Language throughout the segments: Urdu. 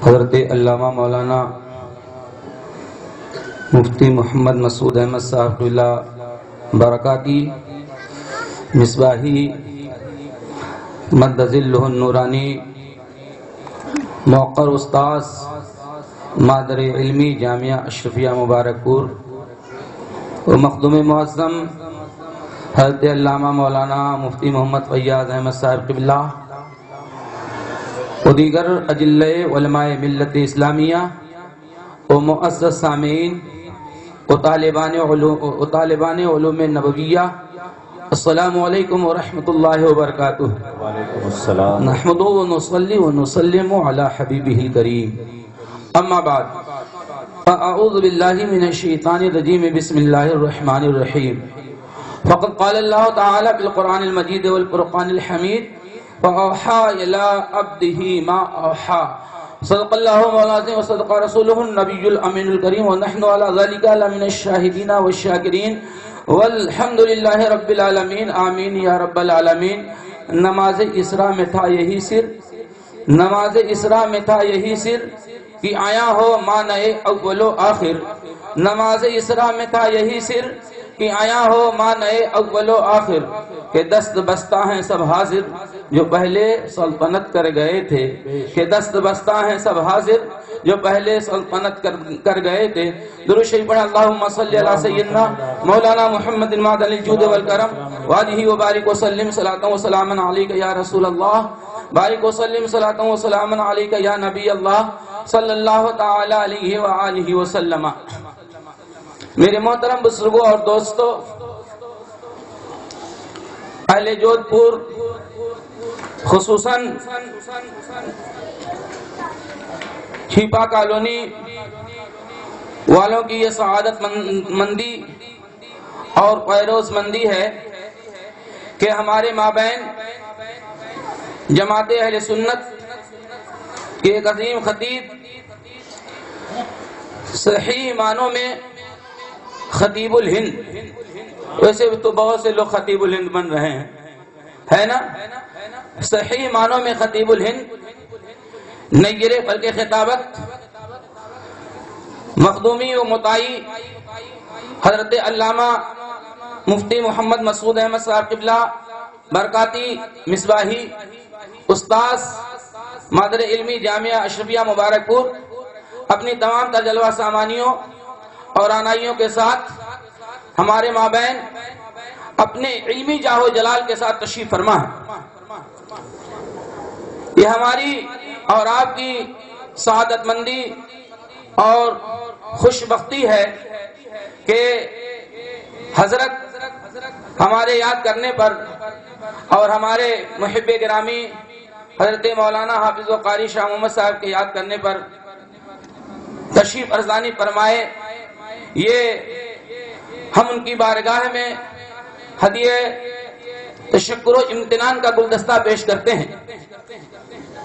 حضرت علامہ مولانا مفتی محمد مسعود احمد صاحب اللہ برکاتی مصباحی مد ظلہ النورانی موقر استاذ مادر علمی جامعہ اشرفیہ مبارک پور و مخدوم معظم حضرت علامہ مولانا مفتی محمد فیاض احمد صاحب قبلہ و دیگر اجلہ علماء ملت اسلامیہ و معزز سامعین و طالبان علوم نبویہ، السلام علیکم ورحمۃ اللہ وبرکاتہ۔ وعلیکم السلام۔ نحمدہ و نصلی و نسلم علی حبیبہ الکریم، اما بعد اعوذ باللہ من الشیطان الرجیم، بسم اللہ الرحمن الرحیم۔ فقد قال اللہ تعالی فی القرآن المجید والفرقان الحمید فأوحى إلى عبده ما أوحى، صدق الله العظيم وصدق رسوله النبي الأمين الكريم، ونحن على ذلك لمن الشاهدين والشاكرين، والحمد لله رب العالمين، آمین یا رب العالمین۔ نماز اسراء میں تھا یہی سر، نماز اسراء میں تھا یہی سر کہ آیا ہو معنی اول و آخر، نماز اسراء میں تھا یہی سر کہ آیا ہو معنی اول و آخر، کہ دست بستہ ہیں سب حاضر جو پہلے سلطنت کر گئے تھے، کہ دست بستہ ہیں سب حاضر جو پہلے سلطنت کر گئے تھے۔ درود شریف پڑھیں، اللہم صلی علی سیدنا مولانا محمد معدن الجود والکرم وآلہ وبارک وسلم صلاۃ و سلاما علیک یا رسول اللہ، بارک وسلم صلاۃ و سلاما علیک یا نبی اللہ صلی اللہ تعالی علیہ وآلہ وسلم۔ میرے محترم بزرگوں اور دوستو، اہل جودھ پور خصوصاً چھیپا کالونی والوں کی یہ سعادت مندی اور فیروز مندی ہے کہ ہمارے مابین جماعت اہل سنت کے ایک عظیم خطیب، صحیح معنوں میں خطیب الہند، ویسے تو بہت سے لوگ خطیب الہند بن رہے ہیں، ہے نا؟ صحیح معنوں میں خطیب الہند، نیر فلک خطابت، مخدومی و مطاعی حضرت علامہ مفتی محمد مسعود احمد صاحب قبلہ برکاتی مصباحی استاذ مادر علمی جامعہ اشرفیہ مبارک پور اپنی تمام تر جلوہ سامانیوں اور آنائیوں کے ساتھ ہمارے مابین اپنے علمی جاہ و جلال کے ساتھ تشریف فرما ہے۔ یہ ہماری اور آپ کی سعادت مندی اور خوش بختی ہے کہ حضرت ہمارے یاد کرنے پر اور ہمارے محب گرامی حضرت مولانا حافظ و قاری شاہ محمد صاحب کے یاد کرنے پر تشریف ارزانی فرمائے، یہ ہم ان کی بارگاہ میں ہدیہ تشکر و امتنان کا گلدستہ پیش کرتے ہیں۔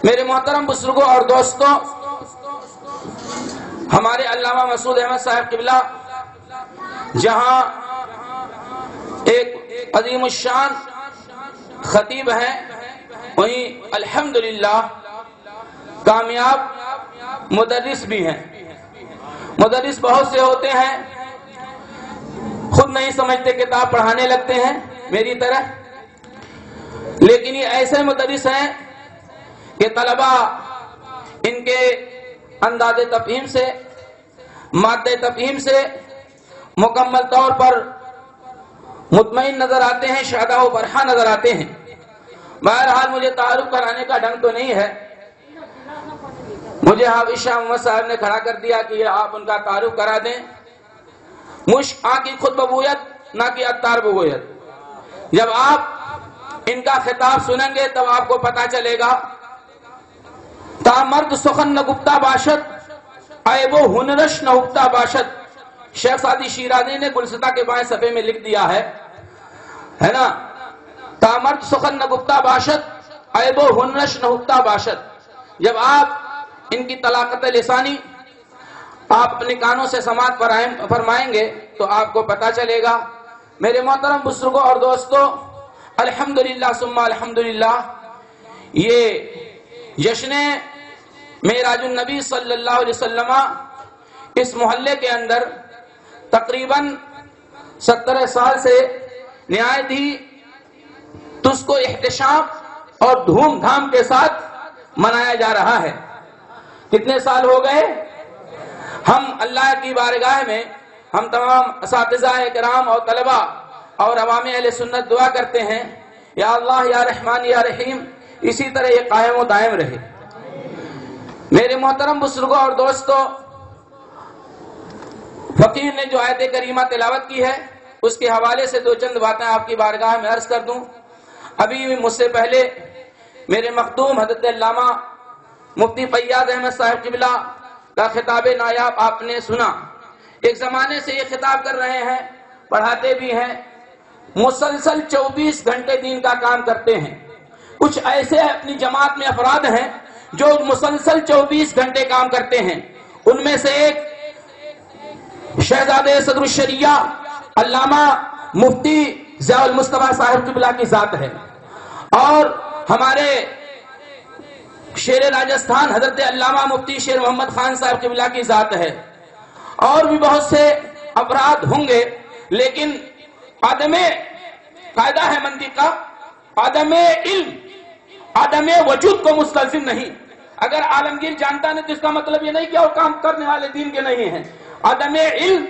میرے محترم بزرگوں اور دوستوں، ہمارے علامہ مسعود احمد صاحب قبلہ جہاں ایک عظیم الشان خطیب ہیں، وہیں الحمدللہ کامیاب مدرس بھی ہیں۔ مدرس بہت سے ہوتے ہیں، خود نہیں سمجھتے کتاب پڑھانے لگتے ہیں میری طرح، لیکن یہ ایسے مدرس ہیں کہ طلبہ ان کے انداز تفہیم سے، مادہ تفہیم سے مکمل طور پر مطمئن نظر آتے ہیں، شادہ و فرحہ نظر آتے ہیں۔ بہرحال مجھے تعارف کرانے کا ڈھنگ تو نہیں ہے، مجھے حافظ شاہ محمد صاحب نے کھڑا کر دیا کہ آپ ان کا تعارف کرا دیں۔ مشک آ کی خود ببویت نہ کہ اتار ببویت، جب آپ ان کا خطاب سنیں گے تب آپ کو پتا چلے گا۔ تا مرد سخن نہ گپتا باشد، عیب و ہنرش نہ اگتا باشد، شیخ سعدی شیرازی نے گلستہ کے بائیں صفحے میں لکھ دیا ہے نا؟ تا مرد سخن نہ گپتا باشد، عیب و ہنرش نہ اگتا باشد۔ جب آپ ان کی طلاقت لسانی آپ اپنے کانوں سے سماعت فرمائیں گے تو آپ کو پتا چلے گا۔ میرے محترم بزرگوں اور دوستوں، الحمدللہ ثم الحمدللہ، یہ جشن معراج النبی صلی اللہ علیہ وسلم اس محلے کے اندر تقریباً 17 سال سے نہایت ہی تس کو احتشام اور دھوم دھام کے ساتھ منایا جا رہا ہے۔ کتنے سال ہو گئے؟ ہم اللہ کی بارگاہ میں ہم تمام اساتذہ کرام اور طلبہ اور عوام اہل سنت دعا کرتے ہیں، یا اللہ یا رحمان یا رحیم اسی طرح یہ قائم و دائم رہے۔ میرے محترم بزرگوں اور دوستوں، فقیر نے جو آیت کریمہ تلاوت کی ہے اس کے حوالے سے دو چند باتیں آپ کی بارگاہ میں عرض کر دوں۔ ابھی مجھ سے پہلے میرے مخدوم حضرت علامہ مفتی فیاض احمد صاحب قبلہ کا خطاب نایاب آپ نے سنا۔ ایک زمانے سے یہ خطاب کر رہے ہیں، پڑھاتے بھی ہیں، مسلسل 24 گھنٹے دین کا کام کرتے ہیں۔ کچھ ایسے اپنی جماعت میں افراد ہیں جو مسلسل 24 گھنٹے کام کرتے ہیں۔ ان میں سے ایک شہزادے صدر الشریعہ علامہ مفتی ضیاء المصطفیٰ صاحب قبلہ کی ذات ہے، اور ہمارے شیر راجستھان حضرت علامہ مفتی شیر محمد خان صاحب قبلہ کی ذات ہے، اور بھی بہت سے افراد ہوں گے، لیکن عدم قاعدہ ہے منطق کا، عدم علم عدم وجود کو مستلزم نہیں۔ اگر عالمگیر جانتا نہیں تو اس کا مطلب یہ نہیں کہ وہ کام کرنے والے دین کے نہیں ہیں۔ عدم علم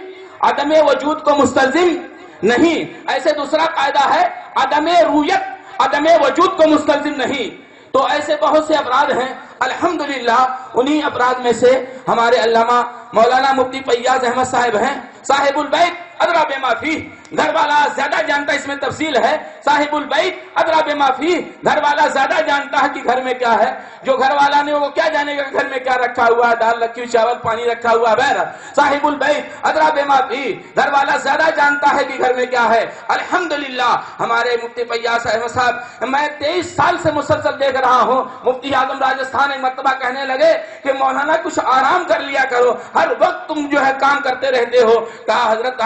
عدم وجود کو مستلزم نہیں۔ ایسے دوسرا قاعدہ ہے عدم رویت عدم وجود کو مستلزم نہیں۔ تو ایسے بہت سے افراد ہیں، الحمدللہ انہی افراد میں سے ہمارے علامہ مولانا مفتی فیاض احمد صاحب ہیں۔ صاحب البیت ادری بما فیہ، گھر والا زیادہ جانتا، اس میں تفصیل ہے۔ صاحب البیت ادری بما فیہ، گھر والا زیادہ جانتا ہے کہ گھر میں کیا ہے۔ جو گھر والا نے وہ کیا جانے گا گھر میں کیا رکھا ہوا ہے، دال رکھی ہوئی، چاول پانی رکھا ہوا ہے وغیرہ۔ صاحب البیت ادری بما فیہ، گھر والا زیادہ جانتا ہے کہ گھر میں کیا ہے۔ الحمدللہ ہمارے مفتی فیاض احمد صاحب، میں 23 سال سے مسلسل دیکھ رہا ہوں، مفتی اعظم راجستھان ایک مرتبہ کہنے لگے کہ مولانا کچھ آرام کر لیا کرو، ہر وقت تم جو ہے کام کرتے رہتے ہو۔ کہا حضرت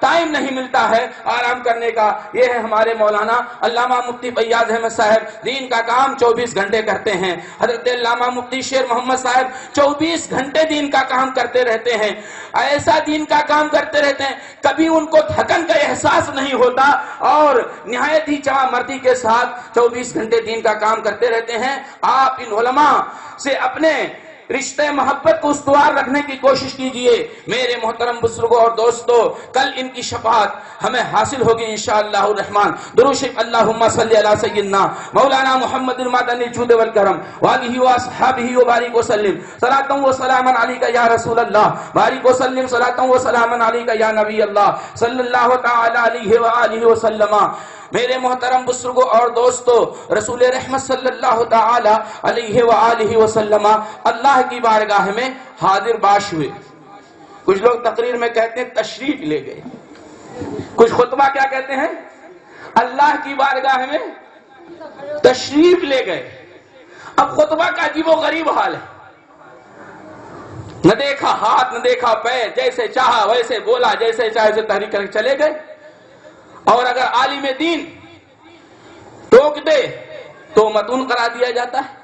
ٹائم نہیں ملتا ہے آرام کرنے کا۔ یہ ہے ہمارے مولانا علامہ مفتی فیاض احمد صاحب، دین کا کام 24 گھنٹے کرتے ہیں۔ حضرت علامہ مفتی شیر محمد صاحب 24 گھنٹے دین کا کام کرتے رہتے ہیں، ایسا دین کا کام کرتے رہتے ہیں کبھی ان کو تھکن کا احساس نہیں ہوتا، اور نہایت ہی جواں مردی کے ساتھ 24 گھنٹے دین کا کام کرتے رہتے ہیں۔ آپ ان علماء سے اپنے رشتے محبت کو استوار رکھنے کی کوشش کیجئے۔ میرے محترم بزرگوں اور دوستوں، کل ان کی شفاعت ہمیں حاصل ہوگی انشاءاللہ الرحمن۔ درود شریف اللہم صلی علی سیدنا مولانا محمد المعدن الجود والکرم وآلہ واصحابہ وبارک وسلم صلاۃ و سلاما علیک یا رسول اللہ، بارک وسلم صلاۃ و سلاما علیک یا نبی اللہ صلی اللہ تعالی علیہ وآلہ وسلم۔ میرے محترم بزرگوں اور دوستو، رسول رحمت صلی اللہ تعالی علیہ وآلہ وسلم اللہ کی بارگاہ میں حاضر باش ہوئے۔ کچھ لوگ تقریر میں کہتے ہیں تشریف لے گئے، کچھ خطبہ کیا کہتے ہیں اللہ کی بارگاہ میں تشریف لے گئے۔ اب خطبہ کا عجیب و غریب حال ہے، نہ دیکھا ہاتھ نہ دیکھا پیر، جیسے چاہا ویسے بولا، جیسے چاہے ویسے تحریک کر کے چلے گئے۔ اور اگر عالم دین ٹوک دے تو متون قرار دیا جاتا ہے۔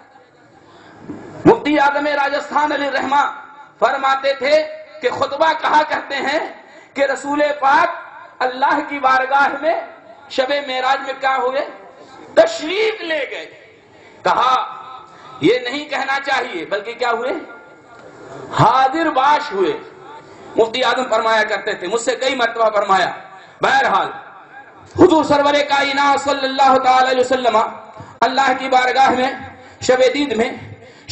مفتی اعظم راجستھان علیہ الرحمہ فرماتے تھے کہ خطبہ کہا کرتے ہیں کہ رسول پاک اللہ کی بارگاہ میں شب معراج میں کیا ہوئے؟ تشریف لے گئے۔ کہا یہ نہیں کہنا چاہیے بلکہ کیا ہوئے؟ حاضر باش ہوئے۔ مفتی اعظم فرمایا کرتے تھے، مجھ سے کئی مرتبہ فرمایا۔ بہرحال حضور سرور کائنات صلی اللہ تعالی علیہ وسلم اللہ کی بارگاہ میں شب دید میں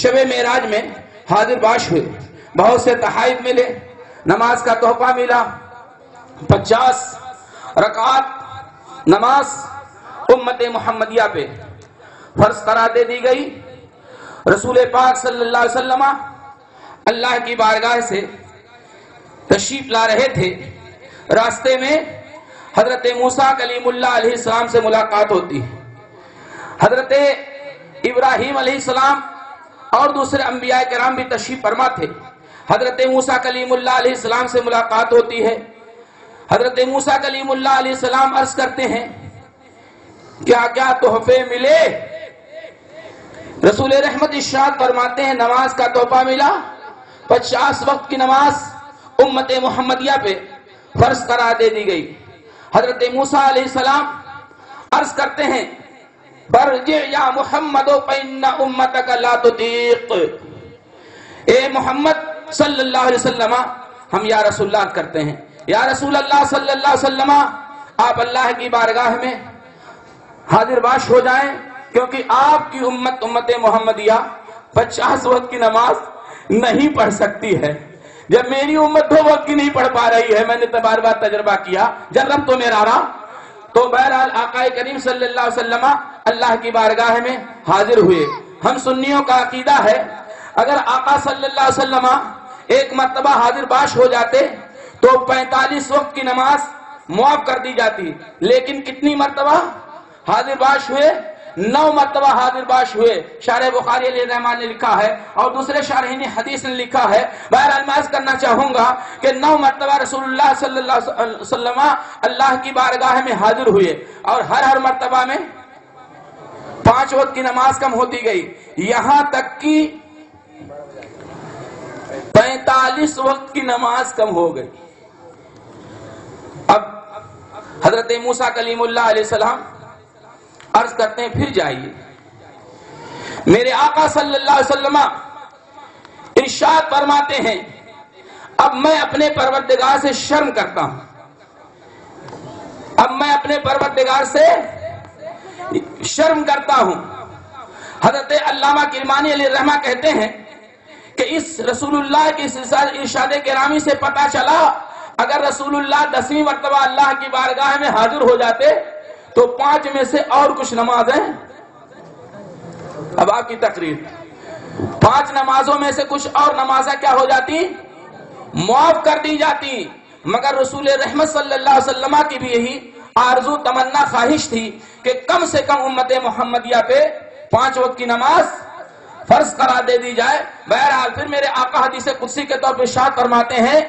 شب معراج میں حاضر باش ہوئے۔ بہت سے تحائف ملے، نماز کا تحفہ ملا، 50 رکعات نماز امت محمدیہ پہ فرض قرار دے دی گئی۔ رسول پاک صلی اللہ علیہ وسلم اللہ کی بارگاہ سے تشریف لا رہے تھے، راستے میں حضرت موسیٰ کلیم اللہ علیہ السلام سے ملاقات ہوتی ہے، حضرت ابراہیم علیہ السلام اور دوسرے انبیاء کرام بھی تشریف فرما تھے۔ حضرت موسیٰ کلیم اللہ علیہ السلام سے ملاقات ہوتی ہے۔ حضرت موسیٰ کلیم اللہ علیہ السلام عرض کرتے ہیں کیا کیا تحفے ملے؟ رسول رحمت ارشاد فرماتے ہیں نماز کا تحفہ ملا، 50 وقت کی نماز امت محمدیہ پہ فرض قرار دے دی گئی۔ حضرت موسیٰ علیہ السلام عرض کرتے ہیں برجع یا محمد فإن امتک لا تطیق، اے محمد صلی اللہ علیہ وسلم، ہم یا رسول اللہ کرتے ہیں، یا رسول اللہ صلی اللہ علیہ وسلم آپ اللہ کی بارگاہ میں حاضر باش ہو جائیں، کیونکہ آپ کی امت محمدیہ 50 وقت کی نماز نہیں پڑھ سکتی ہے۔ جب میری امت 2 وقت کی نہیں پڑھ پا رہی ہے، میں نے بار بار تجربہ کیا، جرب تو میرا رہا، تو بہرحال آقا کریم صلی اللہ علیہ وسلم اللہ کی بارگاہ میں حاضر ہوئے۔ ہم سنیوں کا عقیدہ ہے اگر آقا صلی اللہ علیہ وسلم ایک مرتبہ حاضر باش ہو جاتے تو 45 وقت کی نماز معاف کر دی جاتی، لیکن کتنی مرتبہ حاضر باش ہوئے؟ 9 مرتبہ حاضر باش ہوئے۔ شارح بخاری علیہ الرحمن نے لکھا ہے اور دوسرے شارحین حدیث نے لکھا ہے۔ بہرحال میں عرض کرنا چاہوں گا کہ 9 مرتبہ رسول اللہ صلی اللہ علیہ وسلم اللہ کی بارگاہ میں حاضر ہوئے، اور ہر مرتبہ میں 5 وقت کی نماز کم ہوتی گئی، یہاں تک کہ 45 وقت کی نماز کم ہو گئی۔ اب حضرت موسیٰ کلیم اللہ علیہ السلام عرض کرتے ہیں پھر جائیے، میرے آقا صلی اللہ علیہ وسلم ارشاد فرماتے ہیں اب میں اپنے پروردگار سے شرم کرتا ہوں، اب میں اپنے پروردگار سے شرم کرتا ہوں۔ حضرت علامہ کرمانی علیہ الرحمہ کہتے ہیں کہ اس رسول اللہ کے ارشاد گرامی سے پتہ چلا اگر رسول اللہ 10ویں مرتبہ اللہ کی بارگاہ میں حاضر ہو جاتے تو 5 میں سے اور کچھ نمازیں، اب آپ کی تقریر، 5 نمازوں میں سے کچھ اور نمازیں کیا ہو جاتی؟ معاف کر دی جاتی۔ مگر رسول رحمت صلی اللہ علیہ وسلم کی بھی یہی آرزو تمنا خواہش تھی کہ کم سے کم امت محمدیہ پہ 5 وقت کی نماز فرض قرار دے دی جائے۔ بہرحال پھر میرے آقا حدیث قدسی کے طور پر ارشاد فرماتے ہیں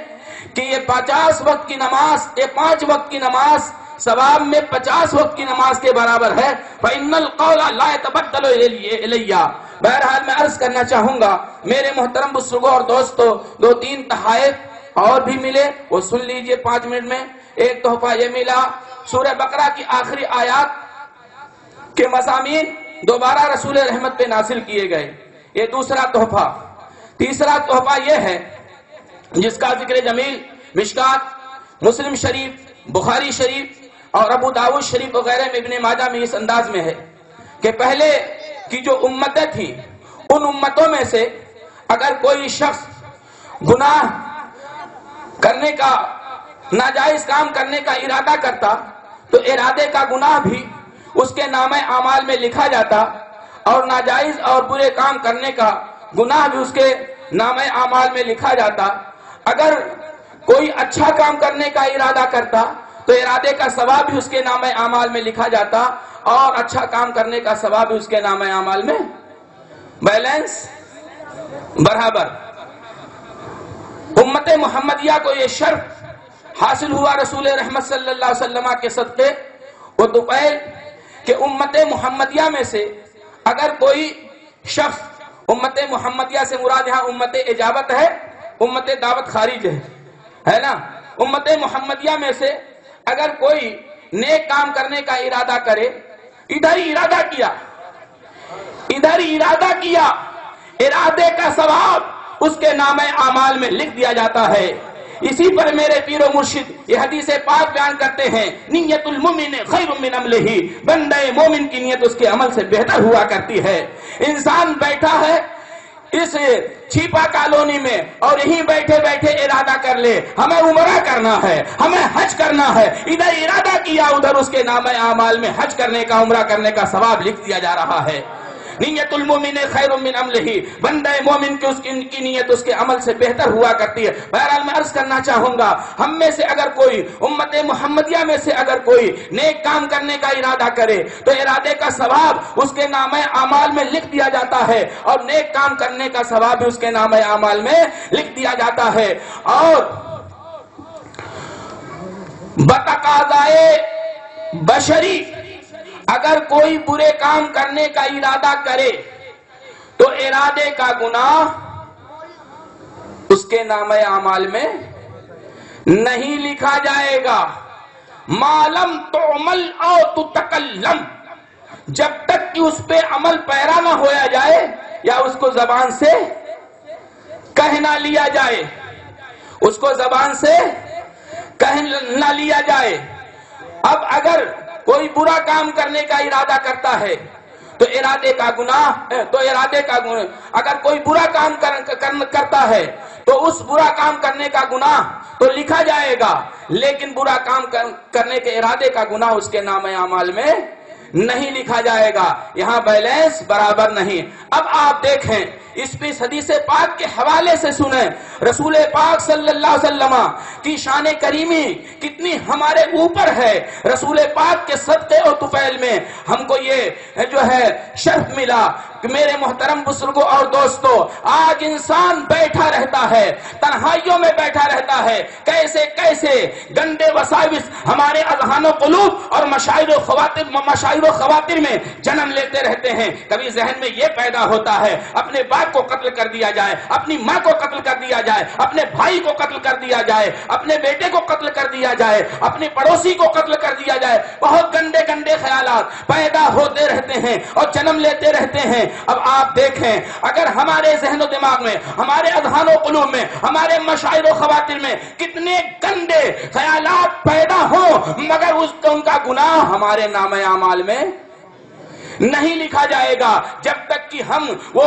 کہ یہ 50 وقت کی نماز، یہ 5 وقت کی نماز ثواب میں 50 وقت کی نماز کے برابر ہے۔ فَإِنَّ الْقَوْلَ لَا يَتَبَدَّلُ إِلَيَّ۔ بہرحال میں عرض کرنا چاہوں گا میرے محترم بزرگوں اور دوستوں، 2-3 تحائف اور بھی ملے، وہ سن لیجئے 5 منٹ میں۔ ایک تحفہ یہ ملا، سورہ بقرہ کی آخری آیات کے مضامین دوبارہ رسول رحمت پہ نازل کیے گئے، یہ دوسرا تحفہ۔ تیسرا تحفہ یہ ہے جس کا ذکر جمیل مشکات، مسلم شریف، بخاری شریف اور ابو داؤد شریف وغیرہ میں، ابن ماجہ میں اس انداز میں ہے کہ پہلے کی جو امتیں تھیں ان امتوں میں سے اگر کوئی شخص گناہ کرنے کا، ناجائز کام کرنے کا ارادہ کرتا تو ارادے کا گناہ بھی اس کے نامہ اعمال میں لکھا جاتا، اور ناجائز اور برے کام کرنے کا گناہ بھی اس کے نامہ اعمال میں لکھا جاتا۔ اگر کوئی اچھا کام کرنے کا ارادہ کرتا تو ارادے کا ثواب بھی اس کے نامہ اعمال میں لکھا جاتا، اور اچھا کام کرنے کا ثواب بھی اس کے نامہ اعمال میں بیلنس برابر۔ امت محمدیہ کو یہ شرف حاصل ہوا رسول رحمت صلی اللہ علیہ وسلم کے صدقے و طفیل کہ امت محمدیہ میں سے اگر کوئی شخص، امت محمدیہ سے مراد یہاں امت اجابت ہے، امت دعوت خارج ہے نا، امت محمدیہ میں سے اگر کوئی نیک کام کرنے کا ارادہ کرے، ادھر ہی ارادہ کیا، ارادے کا ثواب اس کے نامہ اعمال میں لکھ دیا جاتا ہے۔ اسی پر میرے پیر و مرشد یہ حدیث پاک بیان کرتے ہیں، نیت المومن خیر من عملہ، بندہ مومن کی نیت اس کے عمل سے بہتر ہوا کرتی ہے۔ انسان بیٹھا ہے اس چھپا کالونی میں اور یہیں بیٹھے بیٹھے ارادہ کر لے ہمیں عمرہ کرنا ہے، ہمیں حج کرنا ہے، ادھر ارادہ کیا ادھر اس کے نامہ اعمال میں حج کرنے کا، عمرہ کرنے کا ثواب لکھ دیا جا رہا ہے۔ نیت المومن خیر من عملہ، بندہ مومن کی کی نیت اس کے عمل سے بہتر ہوا کرتی ہے۔ بہرحال میں عرض کرنا چاہوں گا ہم میں سے اگر کوئی، امت محمدیہ میں سے اگر کوئی نیک کام کرنے کا ارادہ کرے تو ارادے کا ثواب اس کے نامہ اعمال میں لکھ دیا جاتا ہے، اور نیک کام کرنے کا ثواب بھی اس کے نامہ اعمال میں لکھ دیا جاتا ہے۔ اور بتقاضائے بشری اگر کوئی برے کام کرنے کا ارادہ کرے تو ارادے کا گناہ اس کے نام اعمال میں نہیں لکھا جائے گا. معلم تعمل او تتکلم، جب تک کہ اس پہ عمل پیرا نہ ہویا جائے یا اس کو زبان سے کہہ نہ لیا جائے، اس کو زبان سے کہہ نہ لیا جائے. اب اگر کوئی برا کام کرنے کا ارادہ کرتا ہے تو ارادے کا گناہ اگر کوئی برا کام کرتا ہے تو اس برا کام کرنے کا گناہ تو لکھا جائے گا، لیکن برا کام کرنے کے ارادے کا گناہ اس کے نام اعمال میں نہیں لکھا جائے گا. یہاں بیلنس برابر نہیں. اب آپ دیکھیں اس حدیث پاک کے حوالے سے سنیں رسول پاک صلی اللہ علیہ وسلم کی شان کریمی کتنی ہمارے اوپر ہے. رسول پاک کے صدقے اور طفیل میں ہم کو یہ جو ہے شرف ملا کہ میرے محترم بزرگوں اور دوستوں، آج انسان بیٹھا رہتا ہے، تنہائیوں میں بیٹھا رہتا ہے، کیسے کیسے گندے وساوس ہمارے اذہان و قلوب اور مشاعر و خواتر میں جنم لیتے رہتے ہیں. کبھی ذہن میں یہ پیدا ہوتا ہے اپنے باپ کو قتل کر دیا جائے، اپنی ماں کو قتل کر دیا جائے، اپنے بھائی کو قتل کر دیا جائے، اپنے بیٹے کو قتل کر دیا جائے، اپنے پڑوسی کو قتل کر دیا جائے. بہت گندے گندے خیالات پیدا ہوتے رہتے ہیں اور جنم لیتے رہتے ہیں. اب آپ دیکھیں اگر ہمارے ذہن و دماغ میں، ہمارے اذہان و قلوب میں، ہمارے مشاعر و خواتر میں کتنے گندے خیالات پیدا ہوں مگر ان کا گناہ ہمارے نام اعمال میں نہیں لکھا جائے گا جب تک کہ ہم وہ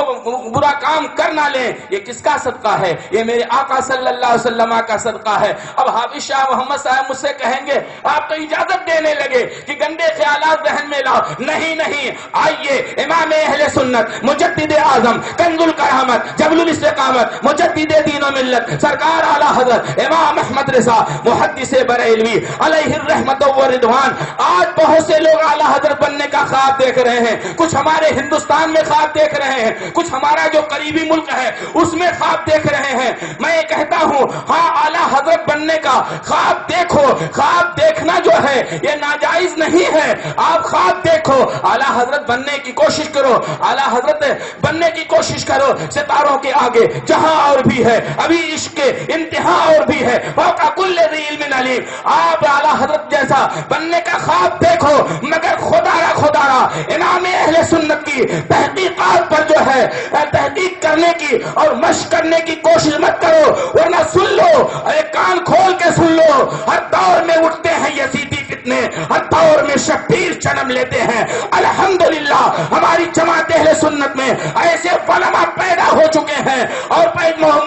برا کام کر نہ لیں. یہ کس کا صدقہ ہے؟ یہ میرے آقا صلی اللہ علیہ وسلم کا صدقہ ہے. اب حافظ شاہ محمد صاحب مجھ سے کہیں گے آپ تو اجازت دینے لگے کہ گندے خیالات ذہن میں لاؤ. نہیں، آئیے امام اہل سنت، مجدد اعظم، کنز الکرامت، جبل الاستقامت، مجدد دین و ملت، سرکار اعلی حضرت امام احمد رضا محدث بریلوی علیہ الرحمت و رضوان، آج بہت سے لوگ اعلی حضرت بننے کا خواب دیکھ رہے ہیں. کچھ ہمارے ہندوستان میں خواب دیکھ رہے ہیں، کچھ ہمارا جو قریبی ملک ہے اس میں خواب دیکھ رہے ہیں. میں یہ کہتا ہوں ہاں اعلی حضرت بننے کا خواب دیکھو. خواب دیکھنا جو ہے یہ ناجائز نہیں ہے. آپ خواب دیکھو، اعلی حضرت بننے کی کوشش کرو، اعلی حضرت بننے کی کوشش کرو. ستاروں کے آگے جہاں اور بھی ہے، ابھی عشق کے انتہا اور بھی ہے. فوق کل ذی علم علیم. آپ اعلی حضرت جیسا بننے کا خواب دیکھو مگر خدا را امام اہل سنت کی تحقیقات پر جو ہے تحقیق کرنے کی اور مشق کرنے کی کوشش مت کرو، ورنہ سن لو، کان کھول کے سن لو، ہر دور میں اٹھتے ہیں یزیدی فتنے، ہر دور میں شبیر جنم لیتے ہیں. الحمدللہ ہماری جماعت اہل سنت میں ایسے علماء پیدا ہو چکے ہیں اور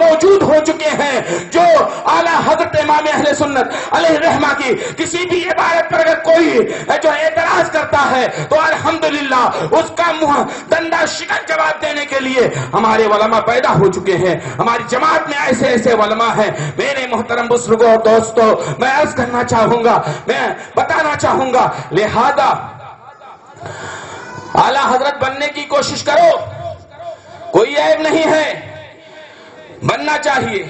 موجود ہو چکے ہیں جو اعلی حضرت امام اہل سنت علیہ الرحمہ کی کسی بھی عبارت پر اگر کوئی جو اعتراض کرتا ہے تو الحمدللہ اس کا منہ دندہ شکن جواب دینے کے لیے ہمارے علماء پیدا ہو چکے ہیں. ہماری جماعت میں ایسے علماء ہیں. میرے محترم بزرگوں اور دوستوں، میں عرض کرنا چاہوں گا، میں بتانا چاہوں گا، لہذا اعلی حضرت بننے کی کوشش کرو، کوئی عیب نہیں ہے، بننا چاہیے،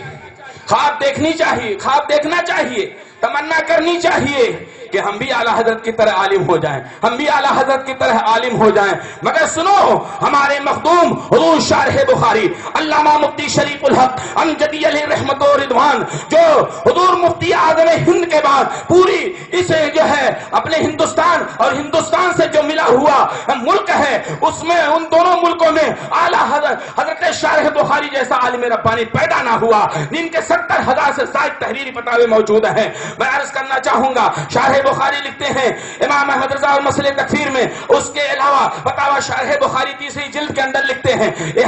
خواب دیکھنی چاہیے، خواب دیکھنا چاہیے، تمنا کرنی چاہیے کہ ہم بھی اعلی حضرت کی طرح عالم ہو جائیں، ہم بھی اعلی حضرت کی طرح عالم ہو جائیں. مگر سنو، ہمارے مخدوم حضور شارح بخاری علامہ مفتی شریف الحق امجدی علیہ رحمت و رضوان، جو حضور مفتی اعظم ہند کے بعد پوری اس جو ہے اپنے ہندوستان اور ہندوستان سے جو ملا ہوا ملک ہے، اس میں ان دونوں ملکوں میں اعلی حضرت شارح بخاری جیسا عالم ربانی پیدا نہ ہوا، جن کے 70,000 سے زائد تحریری فتاوے موجود ہیں. میں عرض کرنا چاہوں گا، شارح بخاری لکھتے ہیں امام احمد رضا اور مسئلہ تکفیر میں، اس کے علاوہ فتاوی شارح بخاری تیسری جلد کے اندر لکھتے ہیں. یہ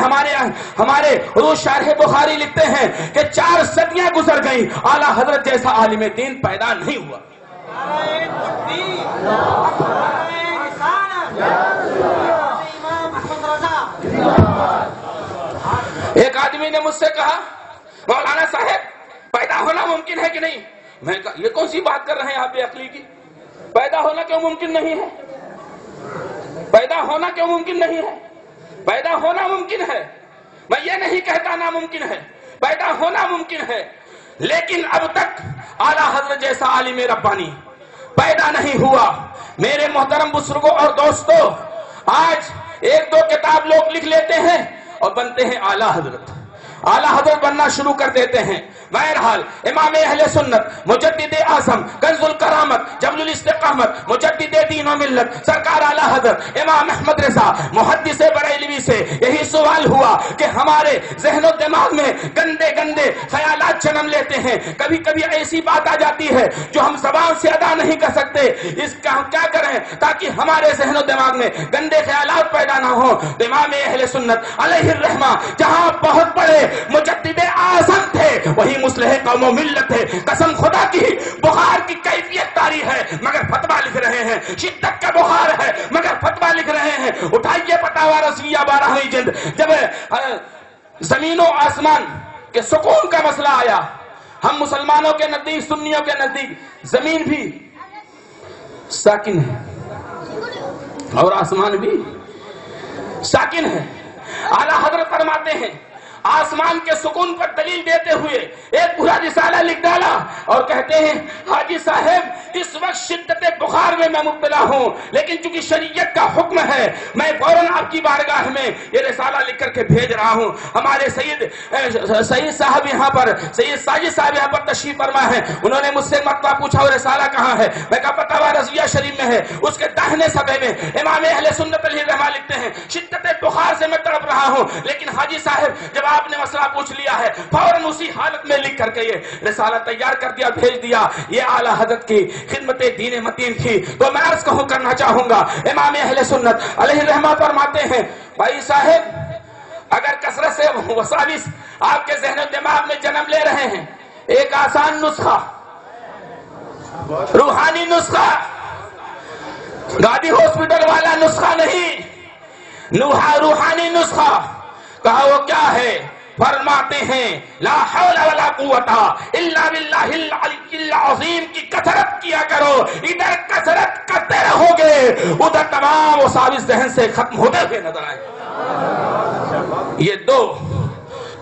ہمارے حضور شارح بخاری لکھتے ہیں کہ 4 صدیاں گزر گئیں، اعلی حضرت جیسا عالم دین پیدا نہیں ہوا. ایک آدمی نے مجھ سے کہا مولانا صاحب پیدا ہونا ممکن ہے کہ نہیں؟ میں کہا یہ کون سی بات کر رہے ہیں آپ بے عقلی کی؟ پیدا ہونا کیوں ممکن نہیں ہے؟ پیدا ہونا کیوں ممکن نہیں ہے؟ پیدا ہونا ممکن ہے. میں یہ نہیں کہتا ناممکن ہے، پیدا ہونا ممکن ہے، لیکن اب تک اعلی حضرت جیسا عالم ربانی پیدا نہیں ہوا. میرے محترم بزرگوں اور دوستوں، آج 1-2 کتاب لوگ لکھ لیتے ہیں اور بنتے ہیں اعلیٰ حضرت، اعلیٰ حضرت بننا شروع کر دیتے ہیں۔ بہرحال امام اہل سنت مجدد اعظم کنز الکرامت جبل الاستقامت مجدد دین و ملت سرکار اعلیٰ حضرت امام احمد رضا محدث بریلوی سے یہی سوال ہوا کہ ہمارے ذہن و دماغ میں گندے گندے خیالات جنم لیتے ہیں، کبھی کبھی ایسی بات آ جاتی ہے جو ہم زبان سے ادا نہیں کر سکتے، اس کا ہم کیا کریں تاکہ ہمارے ذہن و دماغ میں گندے خیالات پیدا نہ ہوں؟ تو امام اہل سنت علیہ الرحمہ جہاں بہت بڑے مجدد اعظم تھے وہی مصلح قوم و ملت ہے۔ قسم خدا کی بخار کی کیفیت طاری ہے مگر فتویٰ لکھ رہے ہیں، شدت کا بخار ہے مگر فتویٰ لکھ رہے ہیں۔ اٹھائیے فتاوی رضویہ 12ویں جلد، جب زمین و آسمان کے سکون کا مسئلہ آیا، ہم مسلمانوں کے نزدیک سنیوں کے نزدیک زمین بھی ساکن ہے اور آسمان بھی ساکن ہے۔ اعلیٰ حضرت فرماتے ہیں آسمان کے سکون پر دلیل دیتے ہوئے ایک پورا رسالہ لکھ ڈالا اور کہتے ہیں حاجی صاحب اس وقت شدت بخار میں مبتلا ہوں، لیکن چونکہ شریعت کا حکم ہے میں فوراً آپ کی بارگاہ میں یہ رسالہ لکھ کر کے بھیج رہا ہوں۔ ہمارے سید صاحب یہاں پر، سید ساجد صاحب یہاں پر تشریف فرما ہے، انہوں نے مجھ سے مرتبہ پوچھا وہ رسالہ کہاں ہے؟ میں کہا فتاوی رضویہ شریف میں ہے، اس کے داہنے صفحے میں امام اہل سنت علیہ الرحمہ لکھتے ہیں شدت بخار سے میں تڑپ رہا ہوں، لیکن حاجی صاحب جب آپ نے مسئلہ پوچھ لیا ہے فوراً اسی حالت میں لکھ کر کے یہ رسالہ تیار کر دیا، بھیج دیا۔ یہ اعلیٰ حضرت کی خدمت دین متین تھی۔ تو میں عرض کرنا چاہوں گا امام اہل سنت علیہ الرحمہ فرماتے ہیں بھائی صاحب اگر کثرت سے وساوس آپ کے ذہن و دماغ میں جنم لے رہے ہیں، ایک آسان نسخہ، روحانی نسخہ، گاڑی ہاسپٹل والا نسخہ نہیں، روحانی نسخہ، کہا وہ کیا ہے؟ فرماتے ہیں لا حول ولا قوت الا باللہ العلی العظیم کی کثرت کیا کرو، ادھر کثرت کرتے رہو گے ادھر تمام وساوس ذہن سے ختم ہوتے ہوئے نظر آئے۔ یہ دو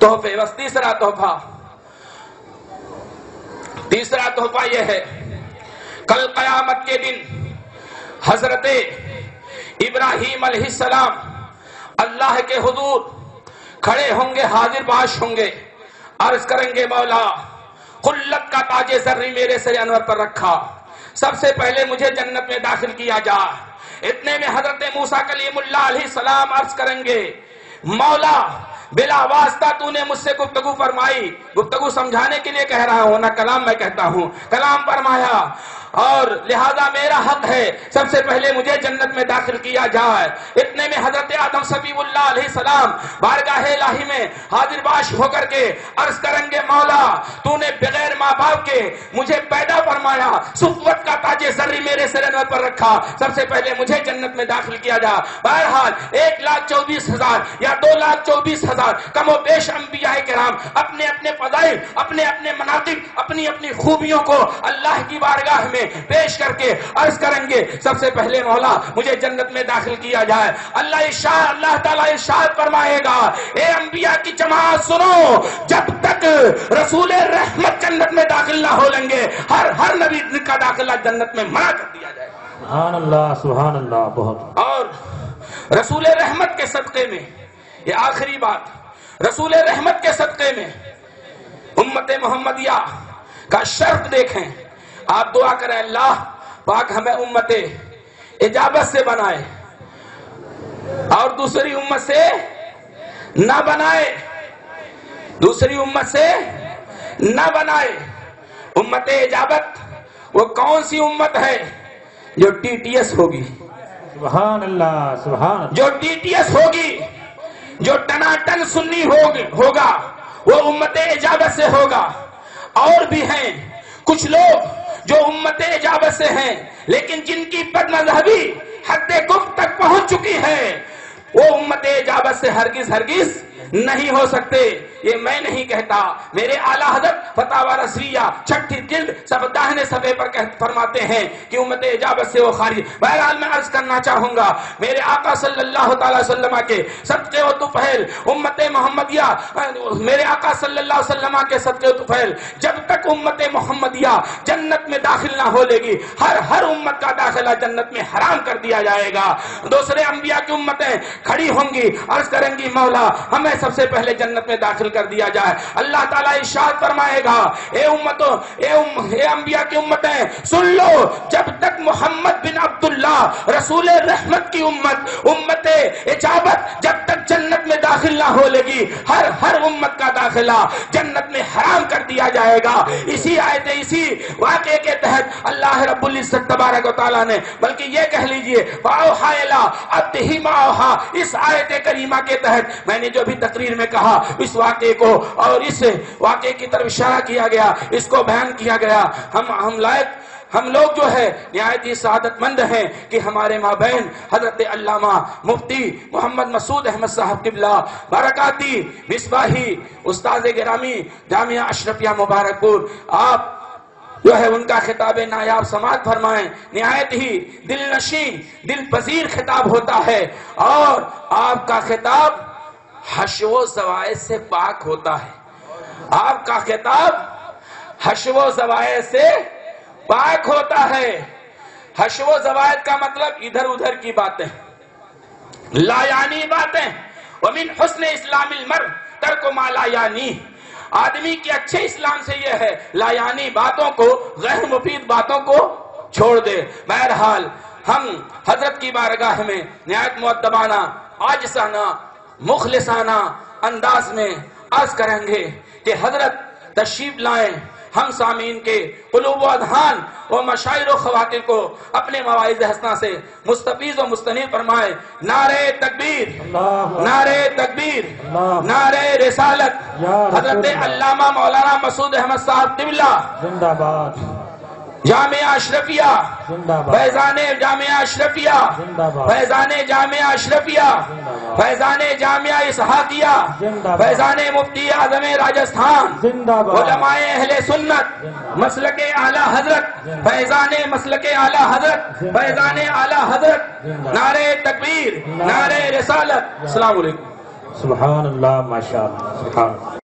تحفے، بس تیسرا تحفہ یہ ہے کل قیامت کے دن حضرت ابراہیم علیہ السلام اللہ کے حضور کھڑے ہوں گے، حاضر باش ہوں گے، عرض کریں گے مولا خلت کا تاج زرری میرے سر انور پر رکھا، سب سے پہلے مجھے جنت میں داخل کیا جا۔ اتنے میں حضرت موسیٰ کلیم اللہ علیہ السلام عرض کریں گے مولا بلا واسطہ تو نے مجھ سے گفتگو فرمائی، گفتگو سمجھانے کے لیے کہہ رہا ہوں نہ کلام میں کہتا ہوں، کلام فرمایا اور لہذا میرا حق ہے سب سے پہلے مجھے جنت میں داخل کیا جائے۔ اتنے میں حضرت آدم صفی اللہ علیہ السلام بارگاہ الہی میں حاضر باش ہو کر کے عرض کریں گے مولا تو نے بغیر ماں باپ کے مجھے پیدا فرمایا، صفوت کا تاج زرری میرے سر انور پر رکھا، سب سے پہلے مجھے جنت میں داخل کیا جا۔ بہرحال 1,24,000 یا 2,24,000 کم و بیش انبیاء کرام اپنے اپنے فضائل، اپنے اپنے مناقب، اپنی اپنی خوبیوں کو اللہ کی بارگاہ میں پیش کر کے عرض کریں گے سب سے پہلے مولا مجھے جنت میں داخل کیا جائے۔ اللہ تعالیٰ ارشاد فرمائے گا اے انبیاء کی جماعت سنو، جب تک رسول رحمت جنت میں داخل نہ ہو لیں گے ہر نبی کا داخلہ جنت میں منع کر دیا جائے گا۔ سبحان اللہ سبحان اللہ۔ بہت اور رسول رحمت کے صدقے میں یہ آخری بات، رسول رحمت کے صدقے میں امت محمدیہ کا شرط دیکھیں، آپ دعا کریں اللہ پاک ہمیں امت اجابت سے بنائے اور دوسری امت سے نہ بنائے، دوسری امت سے نہ بنائے۔ امت اجابت وہ کون سی امت ہے؟ جو ٹی ٹی ایس ہوگی، سبحان اللہ سبحان اللہ، جو ٹی ٹی ایس ہوگی، جو ٹناٹن سنی ہوگا وہ امت اجابت سے ہوگا۔ اور بھی ہیں کچھ لوگ جو امت اجابت سے ہیں لیکن جن کی بد مذہبی حد کفر تک پہنچ چکی ہے، وہ امت اجابت سے ہرگز نہیں ہو سکتے. یہ میں نہیں کہتا، میرے اعلیٰ حضرت فتاوی رضویہ چھٹی جلد سب داہنے صفحے پر فرماتے ہیں کہ امت اجابت سے وہ خارج. بہرحال میں عرض کرنا چاہوں گا، میرے آقا صلی اللہ تعالی وسلم کے صدقے و طفیل امت محمدیہ، میرے آقا صلی اللہ علیہ وسلم کے صدقے و طفیل جب تک امت محمدیہ جنت میں داخل نہ ہو لے گی، ہر امت کا داخلہ جنت میں حرام کر دیا جائے گا. دوسرے انبیاء کی امتیں کھڑی ہوں گی، عرض کریں گی مولا ہمیں سب سے پہلے جنت میں داخل کر دیا جائے. اللہ تعالیٰ ارشاد فرمائے گا، اے امتوں، اے انبیاء کی امتیں سن لو، جب تک محمد بن عبداللہ رسول رحمت کی امت اجابت جب تک جنت میں داخل نہ ہو لے گی، ہر امت کا داخلہ جنت میں حرام کر دیا جائے گا. اسی آیت، اسی واقعے کے تحت اللہ رب العزت تبارک و تعالیٰ نے، بلکہ یہ کہہ لیجئے فَأَوْحَىٰ إِلَىٰ عَبْدِهِ مَا أَوْحَىٰ، اس آیت کریمہ کے تحت میں نے جو بھی تقریر میں کہا، اس واقعے کو اور اس واقعے کی طرف اشارہ کیا گیا، اس کو بیان کیا گیا. ہم لوگ جو ہے نہایت ہی سعادت مند ہیں کہ ہمارے مابین حضرت علامہ مفتی محمد مسعود احمد صاحب قبلہ برکاتی مصباحی استاذ گرامی جامعہ اشرفیہ مبارک پور، آپ جو ہے ان کا خطاب نایاب سماعت فرمائیں. نہایت ہی دل نشین، دل پذیر خطاب ہوتا ہے، اور آپ کا خطاب حشو و زوائد سے پاک ہوتا ہے. آپ کا خطاب حشو و زوائد سے پاک ہوتا ہے. حشو و زوائد کا مطلب ادھر ادھر کی باتیں، لا یعنی باتیں. ومن حسن اسلام المرء ترک ما لا یعنی، آدمی کے اچھے اسلام سے یہ ہے لا یعنی باتوں کو، غیر مفید باتوں کو چھوڑ دے. بہرحال ہم حضرت کی بارگاہ میں نہایت مؤدبانہ، عاجزانہ، مخلصانہ انداز میں عرض کریں گے کہ حضرت تشریف لائیں، ہم سامعین کے قلوب و اذہان و مشاعر و خواطر کو اپنے مواعظ حسنہ سے مستفیض و مستنیر فرمائے. نعرہ تکبیر، نعرہ تکبیر، نعرہ رسالت. حضرت علامہ مولانا مسعود احمد صاحب قبلہ زندہ باد، جامعہ اشرفیہ، فیضان جامعہ اشرفیہ، فیضان جامعہ اشرفیہ، فیضان جامعہ اسحاقیہ، فیضان مفتی اعظم راجستھان، علماء اہل سنت، مسلک اعلی حضرت، فیضان مسلک اعلی حضرت، فیضان اعلی حضرت. نعرہ تکبیر، نعرہ رسالت. السلام علیکم. سبحان اللہ، ماشاء اللہ، سبحان اللہ.